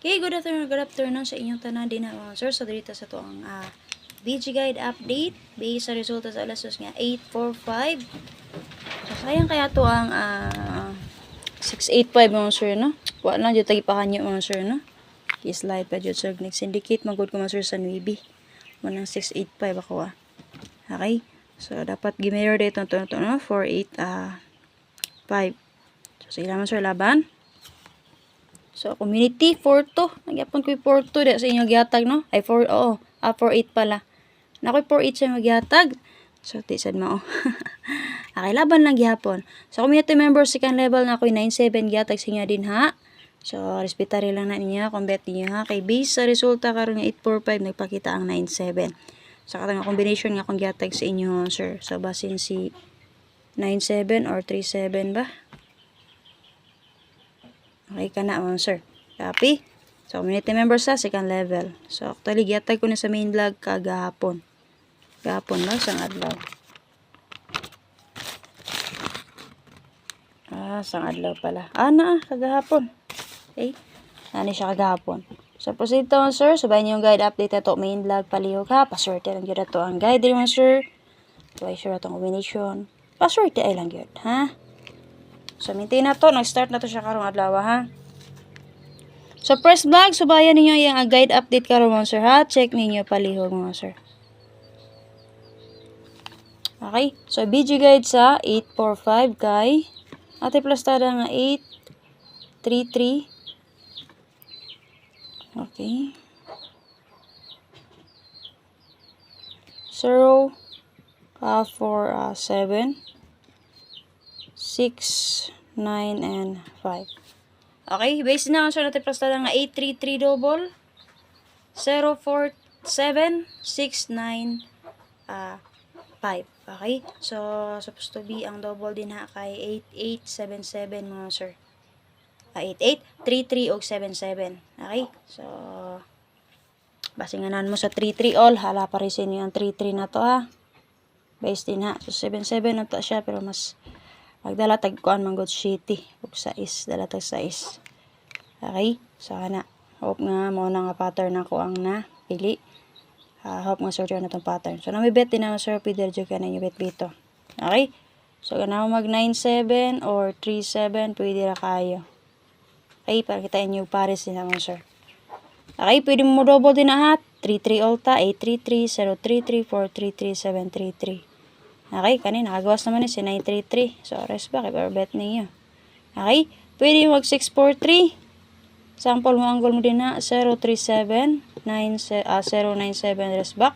Okay, good afternoon sa inyong tanan din na mga sir. So, dito sa to ang BG Guide update based sa resulta sa alas nga 8:45. So, sayang kaya to ang 685 mga sir, no? Wala lang dito tagipakanyo mga sir, no? I-slide pa dito sir. Nag-syndicate magod ko mga sir sa Nuibi. Manang 685 ako Okay? So, dapat gimeyor dito ito, no? 485. So, sila mga sir laban. So, community 4 to. Nagyapon ko 4 to sa inyo gihatag, no? Ay, 4, oo. 4-8 pala. Nako'y 4-8 sa gihatag. So, tisad mo, okay, laban lang gihapon. So, community members, second level na ako'y 9-7 gihatag sa inyo din, ha? So, respetary lang na ninyo, kung bet ninyo, ha? Kay base sa resulta, karon nga 845, nagpakita ang 9-7. So, katang combination nga akong gihatag sa inyo, sir. So, basin si 9-7 or 3-7 ba? Okay ka na, sir. Copy. So, community member sa second level. So, actually, giatag ko na sa main vlog kagahapon. Gahapon lang, sang adlaw. Sang adlaw pala. Kagahapon. Okay. Ano siya kagahapon. So, proceed to, sir. Sabayin niyo yung guide update na to. Main vlog, palihog ha. Paswerte lang yun na to ang guide rin, sir. So, ay sure na itong combination. Paswerte ay lang yun, ha? So, maintain na to. Nag-start na to siya karong adlaw, ha? So, first vlog, subayan ninyo yung guide update karong mga sir, ha? Check ninyo palihog, mga sir. Okay? So, BG guide sa 845 kay ate plus tada nga 833. Okay. 0 for 7 6 9 and 5. Okay, base na so natin plus tada nga 833 double 0 4 7 6 9 5. Okay? So, supposed to be ang double din ha kay 8877 mga sir. 8833 og 77. Okay? So, basinganan mo sa 33 all. Hala pa rin sinyo ang 33 na to ha. Base din ha. So, 77 na to siya pero mas magdala tagkuan man good shitty. Og 6. Dala tag 6. Okay? So, ana. Hope nga mo na nga pattern ako ang napili. Hope nga sort na itong pattern. So, namibet din naman sir, pwede dyan ka na yung bet bito. Okay? So, ganaw mag 9-7 or 3-7, pwede na kayo. Okay, para kitain nyo pares din naman sir. Okay, pwede mo double din na ha. 3-3 ulta, 8-3-3, 0-3-3, 4-3-3, 7-3-3. Okay, kanina, nakagawas naman si 9-3-3. So, rest back, ibar bet ninyo. Okay, pwede mag 6-4-3. Sample mo angle mo din na 037 097 rest back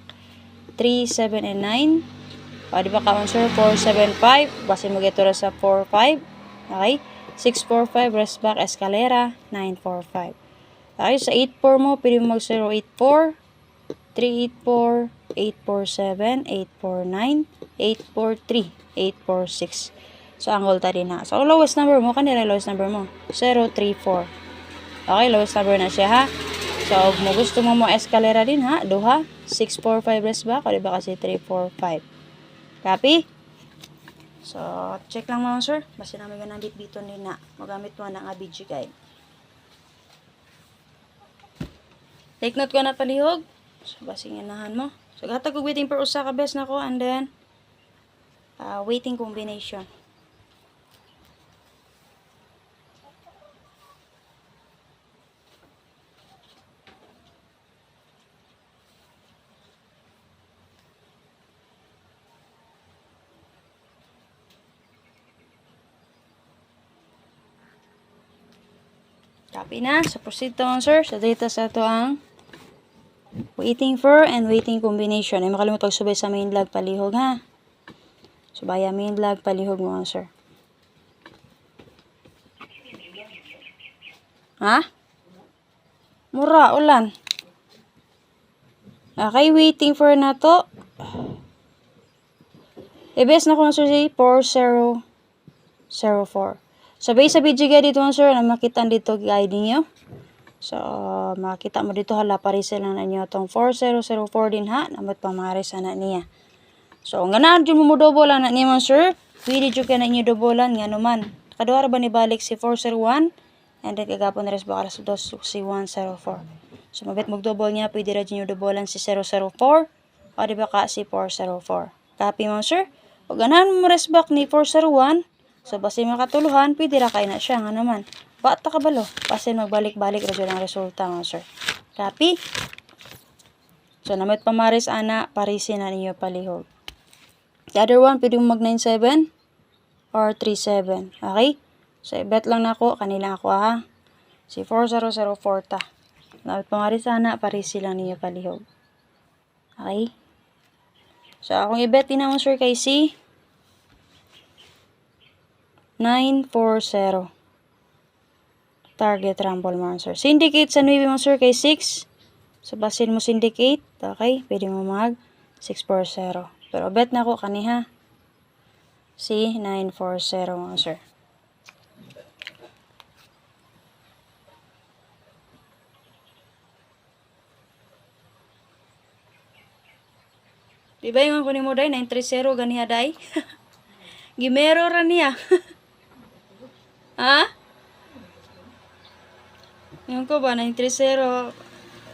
37 and 9. Di ba ka sir 475 basin mo gito sa 45. Okay? 645 rest back escalera 945. Okay, sa 84 mo pwede mo mag 084 384 847 849 843 846. So angle ta din na. So lowest number mo kanila lowest number mo 034. Okay, lowest number na siya ha. So, mo gusto mo escalera din ha. Duha. 645 rest back. O diba kasi 345. Copy? So, check lang mga sir. Basta namin ganang bitbiton din na. Magamit mo na nga BG guide. Take note ko na palihog. So, basinginahan mo. So, gatag ko waiting for usa ka best na ko. And then, waiting combination. Copy na. So, proceed to sir. So, data sa ito ang waiting for and waiting combination. Ay makalimut pagsubay sa main log palihog ha. Subaya main log palihog mo sir. Ha? Mura, ulan. Okay, waiting for na to. Ibes na ko na sir 4004. So, base sa BG guide dito sir, na makita dito guiding nyo. So, makita mo dito hala parisel lang na nyo itong 4004 din ha. Namot pa maris na niya. So, ang ganahan dyan mo double na niya sir. Pwede dyan ka na inyo dobolan nga naman. Kaduhar ba ni balik si 401? And then kagapon na res ba alas 2 si 104. So mabit mo double niya, pwede ra nyo doublean si 004 o di ba ka si 404. Copy mo sir. O ganahan mo res back ni 401. So basi makatuluhan, pwede ra kay na siya nga naman. Bata ka balo, basi magbalik-balik ra jud ang resulta mo sir. Copy. So namit pamaris ana, parisin na ninyo palihog. The other one, pwede mo mag 97 or 37. Okay? So, i-bet lang na ako. Kanila ako ha. Si 4004 ta. Lapit pa nga rin sana. Parisi lang niyo palihog. Okay? So, akong i-bet din naman sir kay si 940. Target rumble mo sir. Syndicate sa 9 mo sir kay 6. So, basin mo syndicate. Okay? Pwede mo mag 640. Pero bet na ako kaniha. Si 940 mo sir. Diba yung kunin mo day, 930 ganiha day? Gimero ra niya. Ha? Yung ko ba, 930,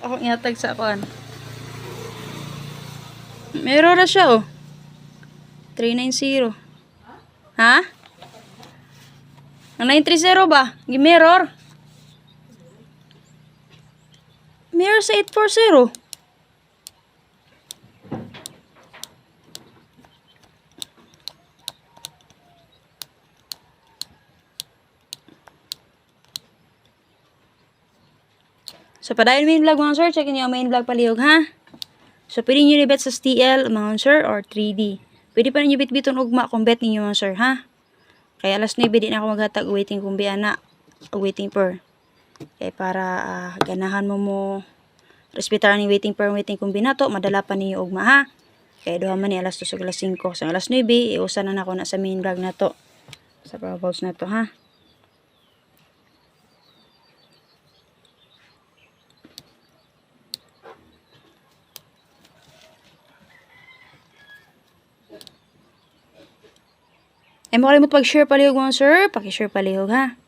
ako ngayatag sa akuan. Meron ra siya oh. 390. Ha? Ang 930 ba? Gimirror. Mirror sa 840. So, padayon main vlog mga sir. Check niyo ang main vlog palihog ha. So, pwede nyo i-bet sa STL, mga sir, or 3D. Pwede pa ninyo bit-biton ugma kung bet ninyo mga sir ha. Kaya alas 9 di na ako maghatag waiting kung biana. Waiting per. Kaya para ganahan mo respetaran ni waiting per waiting kung binato. Madala pa ninyo ugma ha. Kaya doha man ni alas 2 sa alas 5. Sa alas 9, iusan na ako na sa main vlog na to. Sa Powerball na to ha. Ay makalimot pag-share palihog mga sir. Paki-share palihog ha.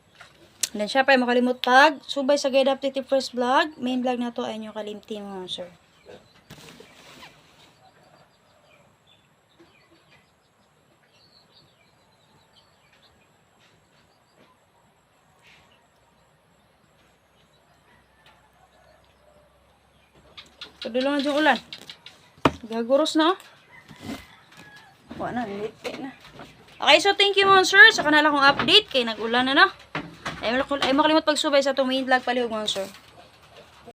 And then syempre ay makalimot pag subay sa Guide Update First Vlog. Main vlog na to ay nyo kalimti mga sir. Padulong na yung ulan. Gaguros na oh. Wala na, late na. Okay, so thank you mga sir sa kanala kong update. Kaya nag-ulan na no. Ay makalimot pagsubay sa itong main vlog palihog mga sir.